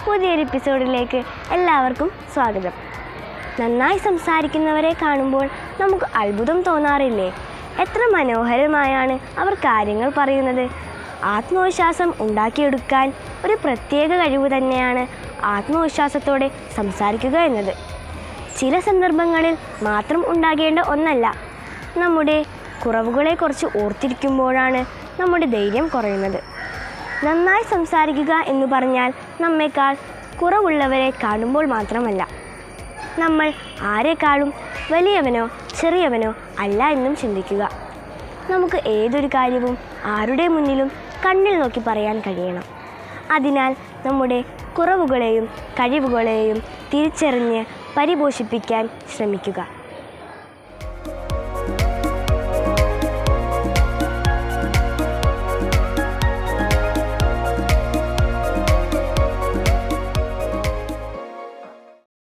പുതിയൊരു എപ്പിസോഡിലേക്ക് എല്ലാവർക്കും സ്വാഗതം. നന്നായി സംസാരിക്കുന്നവരെ കാണുമ്പോൾ നമുക്ക് അത്ഭുതം തോന്നാറില്ലേ? എത്ര മനോഹരമായാണ് അവർ കാര്യങ്ങൾ പറയുന്നത്. ആത്മവിശ്വാസം ഉണ്ടാക്കിയെടുക്കാൻ ഒരു പ്രത്യേക കഴിവ് തന്നെയാണ് ആത്മവിശ്വാസത്തോടെ സംസാരിക്കുക എന്നത്. ചില സന്ദർഭങ്ങളിൽ മാത്രം ഉണ്ടാകേണ്ട ഒന്നല്ല. നമ്മുടെ കുറവുകളെക്കുറിച്ച് ഓർത്തിരിക്കുമ്പോഴാണ് നമ്മുടെ ധൈര്യം കുറയുന്നത്. നന്നായി സംസാരിക്കുക എന്ന് പറഞ്ഞാൽ നമ്മേക്കാൾ കുറവുള്ളവരെ കാണുമ്പോൾ മാത്രമല്ല, നമ്മൾ ആരെക്കാളും വലിയവനോ ചെറിയവനോ അല്ല എന്നും ചിന്തിക്കുക. നമുക്ക് ഏതൊരു കാര്യവും ആരുടെ മുന്നിലും കണ്ണിൽ നോക്കി പറയാൻ കഴിയണം. അതിനാൽ നമ്മുടെ കുറവുകളെയും കഴിവുകളെയും തിരിച്ചറിഞ്ഞ് പരിപോഷിപ്പിക്കാൻ ശ്രമിക്കുക.